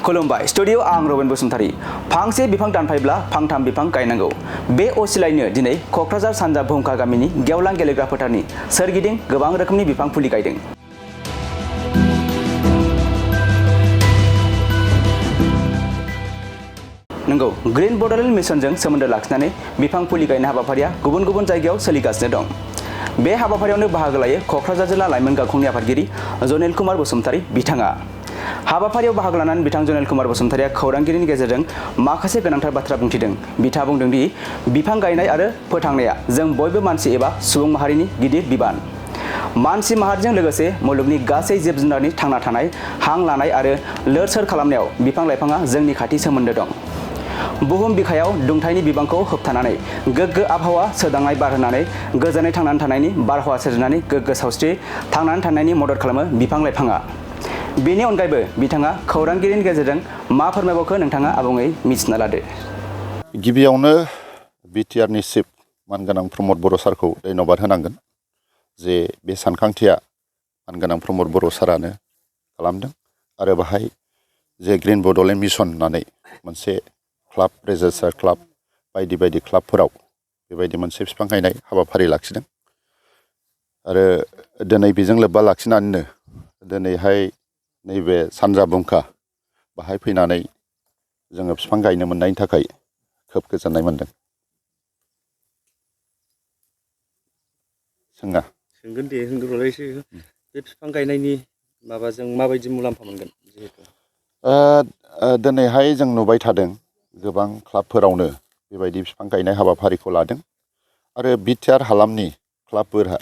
खुलुमबाय स्टुडिअ आं रबिन बसुमतारी फांसे बिफां दानफायब्ला फांथाम बिफां गायनांगौ बे असिलायनो दिनै क'क्राझार सानजा भुमखा गामिनि गेवलां गेलेग्रा फोथारनि सोरगिदिं गोबां रोखोमनि बिफां फुलि गायदों। नंगौ ग्रीन बड'लेण्ड मिशनजों सोमोन्दो लाखिनानै बिफां फुलि गायनाय हाबाफारिया गुबुन गुबुन जायगायाव सोलिगासिनो दं। बे हाबाफारियावनो बाहागो लायो क'क्राझार जिल्ला लाइमोन गावखुंनि आफादगिरि जनेल कुमार बसुमतारी बिथाङा। हाबाफारियाव बाहागो लानानै बिथां जनेल कुमार बसुमतारीया खौरांगिरिनि गेजेरजों माखासे गोनांथार बाथ्रा बुंथिदों। बिथाङा बुंदों दि बिफां गायनाय आरो फोथांनाया जों बयबो मानसि एबा सुबुं माहारिनि गिदिर बिबान। मानसि माहारिजों लोगोसे मुलुगनि गासै जिब जुनारनि थांना थानाय हां लानाय आरो लोर सोर खालामनायाव बिफां लाइफाङा जोंनि खाथि सोमोन्दो दं। बुहुम बिखायाव दुंथाइनि बिबांखौ होबथानानै गोग्गो आबहावा सोदांनाय बार होनानै गोजोनै थांनानै थानायनि बारहावा सोरजिनानै गोग्गो सावस्रि थांनानै थानायनि मदद खालामो बिफां लाइफाङा। बेनि अनगायैबो बिथाङा खौरांगिरिनि गेजेरजों मा फोरमायबावखो नोंथाङा आबुङै मिथिना लादो। गिबियावनो बिटिआरनि चिफ मानगोनां प्रमद बर' सारखौ धन्यबाद होनांगोन जे बे सानखांथिया मानगोनां प्रमद बर' सारानो खालामदों आरो बाहाय जे ग्रीन बड'लेण्ड मिशन होननानै मोनसे क्लाब रेजिस्टार क्लाब बायदि बायदि क्लाबफोराव बेबायदि मोनसे बिफां गायनाय हाबाफारि लाखिदों आरो दिनै बेजों लोब्बा लाखिनानैनो दिनैहाय नैबे सानजा भुमखा बाहाय फैनानै जोङो बिफां गायनो मोननायनि थाखाय खोब गोजोननाय मोनदों। सोंगोन दे होनग्रोलायसै बे बिफां गायनायनि माबाजों माबायदि मुलाम्फा मोनगोन जिहेतु दिनैहाय जों नुबाय थादों गोबां क्लाबफोरावनो बेबायदि बिफां गायनाय हाबाफारिखौ लादों आरो बिटिआर हालामनि क्लाबफोरा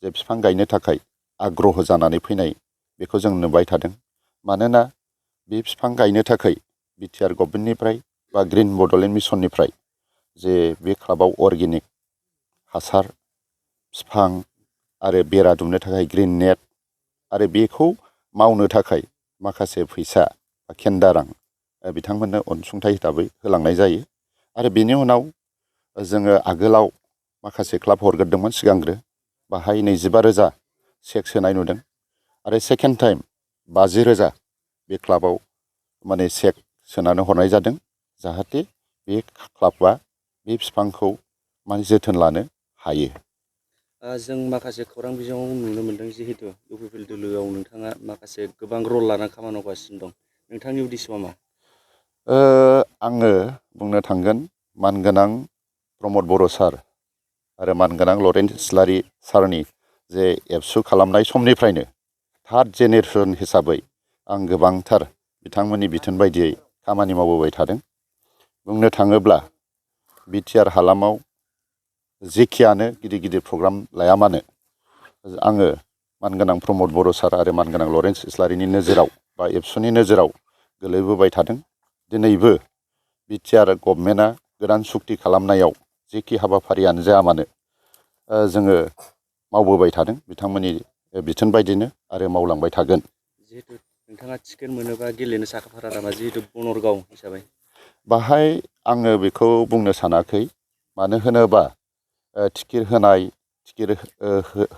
जे बिफां गायनो थाखाय आग्रह जानानै फैनाय बेखौ जों नुबाय थादों। मानोना बे बिफां गायनो थाखाय बिटिआर गभर्नमेन्टनिफ्राय बा ग्रीन बड'लेण्ड मिशननिफ्राय जे बे क्लाबाव अर्गेनिक हासार बिफां आरो बेरा दुमनो थाखाय ग्रिन नेट आरो बेखौ मावनो थाखाय माखासे फैसा खेन्दा रां बिथांमोननो अनसुंथाइ हिसाबै होलांनाय जायो आरो बेनि उनाव जोङो आगोलाव माखासे क्लाब हरग्रोदोंमोन सिगांग्रो बाहाय 25,000 चेक सोनाय नुदों आरो सेकेन्ड टाइम 50,000 बे क्लाबाव माने चेक सोनानै हरनाय जादों जाहाथे बे क्लाबा बे बिफांखौ माने जोथोन लानो हायो। जों माखासे खौरां बिजोङाव नुनो मोन्दों जिहेतु इउपिपिएल दोलोआव नोंथाङा माखासे गोबां रल लानानै खामानि मावगासिनो दं। नोंथांनि उद्देश्यआ मा? आङो बुंनो थांगोन मानगोनां प्रमद बर' सार आरो मानगोनां लरेन्स इस्लारि सारनि जे एबसु खालामनाय समनिफ्रायनो थार्ड जेनेरेसन हिसाबै आं गोबांथार बिथांमोननि बिथोन बायदियै खामानि मावबोबाय थादों। बुंनो थाङोब्ला बिटिआर हालामाव जेखियानो गिदिर गिदिर प्रग्राम लाया मानो आङो मानगोनां प्रमद बर' सार आरो मानगोनां लरेन्स इस्लारिनि नोजोराव बा एबसुनि नोजोराव गोलैबोबाय थादों। दिनैबो बिटिआर गभर्नमेन्टआ गोदान सुक्ति खालामनायाव जेखि हाबाफारियानो जाया मानो जोङो मावबोबाय थादों बिथांमोननि बिथोन बायदिनो आरो मावलांबाय थागोन। जिहेतु नोंथाङा टिकेट मोनोबा गेलेनो साखाफारा नामा जिहेतु बनरगाव हिसाबै? बाहाय आङो बेखौ बुंनो सानाखै मानो होनोबा टिकेट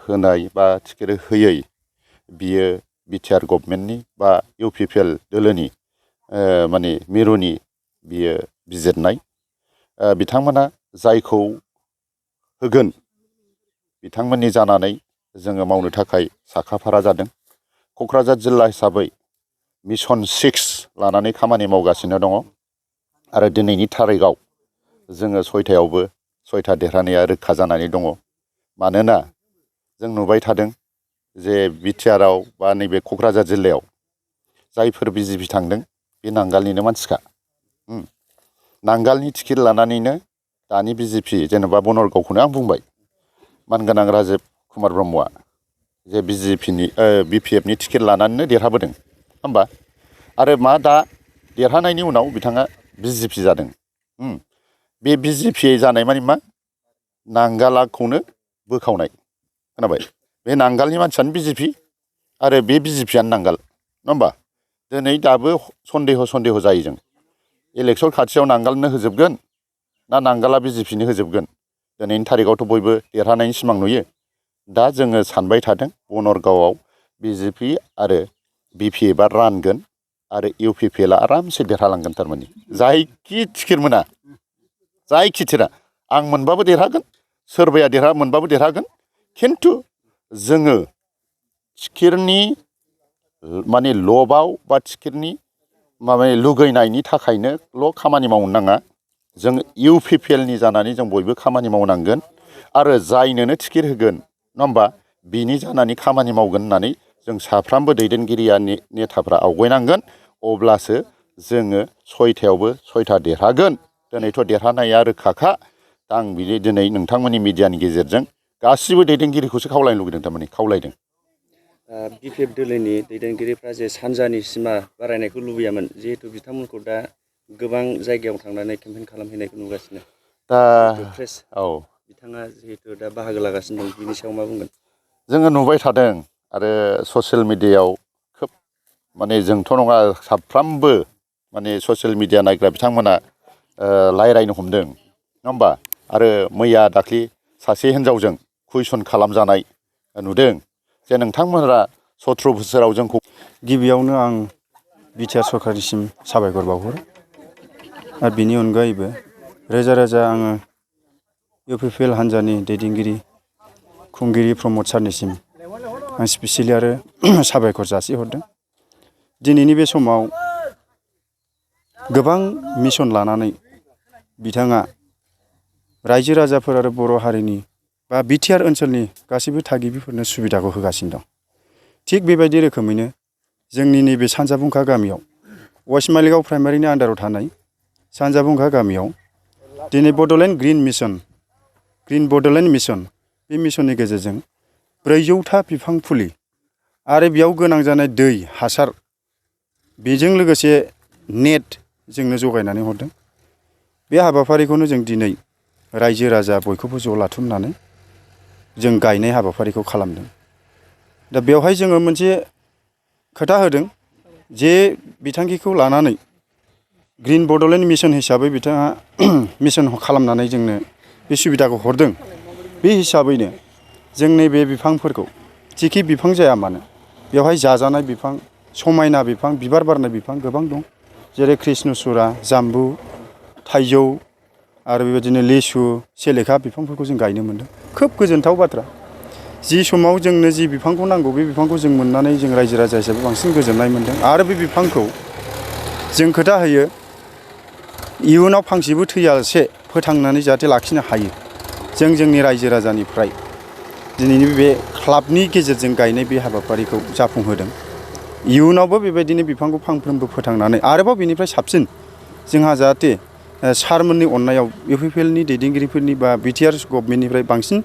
होनाय बा टिकेट होयै बियो बिटिआर गभर्नमेन्टनि बा इउपिपिएल दोलोनि माने मिरुनि बियो बिजिरनाय बिथांमोना जायखौ होगोन बिथांमोननि जानानै जोङो मावनो थाखाय साखाफारा जादों। क'क्राझार जिल्ला हिसाबै मिशन 6 लानानै खामानि मावगासिनो दङ आरो दिनैनि थारिखआव जोङो 6था देरहानाया रोखा जानानै दङ। मानोना जों नुबाय थादों जे बिटिआरआव बा नैबे क'क्राझार जिल्लायाव जायफोर बिजेपि थांदों बे नांगालनिनो मानसिखा। नांगालनि टिकेट लानानैनो दानि बिजेपि जेनेबा बनरगावखौनो आं बुंबाय मानगोनां राजिब कुमार ब्रह्मआ जे बिपिएफनि टिकेट लानानैनो देरहाबोदों होमबा आरो मा दा देरहानायनि उनाव बिथाङा बिजेपि जादों। बे बिजेपि जानाय माने मा नांगालखौनो बोखावनाय खोनाबाय बे नांगालनि मानसियानो बिजेपि आरो बे बिजेपियानो नांगाल नङा होमबा दिनै दाबो सन्देह जायो जों इलेक्सन खाथियाव नांगालनो होजोबगोन ना नांगाला बिजेपिनो होजोबगोन। दिनैनि थारिखआवथ' बयबो देरहानायनि सिमां नुयो। दा जोङो सानबाय थादों बनरगावआव बिजेपि आरो बिपिएफआ रानगोन आरो UPPL आरामसे देरहालांगोन थारमाने जायखि टिकेट मोना जायखि थिरा आं मोनबाबो देरहागोन सोरबाया मोनबाबो देरहागोन खिन्थु जोङो टिकेटनि माने लबाव बा टिकेटनि माबा लुगैनायनि थाखायनोल' खामानि मावनो नाङा जों UPPL नि जानानै जों बयबो खामानि मावनांगोन आरो जायनोनो टिकेट होगोन नङा होमबा बिनि जानानै खामानि मावगोन होननानै जों साफ्रोमबो दैदेनगिरिया नेताफ्रा आवगायनांगोन अब्लासो जोङो 6थायावबो 6था देरहागोन दिनैथ' देरहानाया रोखाखा दा आं बिदि दिनै नोंथांमोननि मिडियानि गेजेरजों गासिबो दैदेनगिरिखौसो खावलायनो लुगैदों थारमाने खावलायदों BPF दोलोनि दैदेनगिरिफ्रा जे सानजानि सिमा बारायनायखौ लुबैयामोन जिहेतु बिथांमोनखौ दा गोबां जायगायाव थांनानै केम्पेइन खालामहैनायखौ नुगासिनो दा प्रेस औ बिथाङा जिहेतु दा बाहागो लागासिनो दं बिनि सायाव मा बुंगोन जोङो नुबाय थादों आरो ससियेल मिडियायाव खोब माने जोंथ' नङा साफ्रोमबो माने ससियेल मिडिया नायग्रा बिथांमोना रायज्लायनो हमदों नङा होमबा आरो मैया दाख्लि सासे हिन्जावजों कुइसन खालामजानाय नुदों जे नोंथांमोना 17 बोसोराव जोंखौ गिबियावनो आं बिटिआर सरकारनिसिम साबायखर बावहरो आरो बिनि अनगायैबो रोजा रोजा आङो UPPL हान्जानि दैदेनगिरि खुंगिरि प्रमद सारनिसिम आं स्पेसियेलि आरो साबायखर जासिहरदों दिनैनि बे समाव गोबां मिशन लानानै बिथाङा रायजो राजाफोर आरो बर' हारिनि बा बिटिआर ओनसोलनि गासैबो थागिबिफोरनो सुबिदाखौ होगासिनो दं थिग बेबायदि रोखोमैनो जोंनि नैबे सानजाबुंखा गामियाव वेस्ट मालिगाव प्राइमारिनि आन्दाराव थानाय सानजाबुंखा गामियाव दिनै Bodoland green Bodoland Mission Bay मिशननि गेजेरजों 400था बिफां फुलि आरो बेयाव गोनां जानाय दै हासार बेजों लोगोसे नेट जोंनो जगायनानै हरदों बे हाबाफारिखौनो जों दिनै रायजो राजा बयखौबो ज' लाथुमनानै जों गायनाय हाबाफारिखौ खालामदों दा बेवहाय जोङो मोनसे खोथा होदों जे बिथांखिखौ लानानै ग्रिन बड'लेण्ड मिशन हिसाबै बिथाङा मिशन खालामनानै जोंनो बे सुबिदाखौ हरदों बे हिसाबैनो जों नैबे बिफांफोरखौ जिखि बिफां जाया मानो बेवहाय जाजानाय बिफां समायना बिफां बिबार बारनाय बिफां गोबां दं जेरै कृष्णचूड़ा जाम्बु थाइजौ आरो बेबायदिनो लिसु सेलेखा बिफांफोरखौ जों गायनो मोन्दों खोब गोजोनथाव बाथ्रा जि समाव जोंनो जि बिफांखौ नांगौ बे बिफांखौ जों मोननानै जों रायजो राजा हिसाबै बांसिन गोजोननाय मोन्दों आरो बे बिफांखौ जों खोथा होयो इयुनाव फांसेबो थैयालासे फोथांनानै जाहाथे लाखिनो हायो जों जोंनि रायजो राजानिफ्राय दिनैनि बे क्लाबनि गेजेरजों गायनाय बे हाबाफारिखौ जाफुंहोदों इयुनावबो बेबायदिनो बिफांखौ फांफ्रोमबो फोथांनानै आरोबाव बेनिफ्राय साबसिन जोंहा जाहाथे सारमोननि अननायाव UPPL नि दैदेनगिरिफोरनि बा बिटिआर गभर्नमेन्टनिफ्राय बांसिन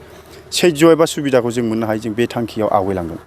सैज्य एबा सुबिदाखौ जों मोननो हायो जों बे थांखियाव आवगायलांगोन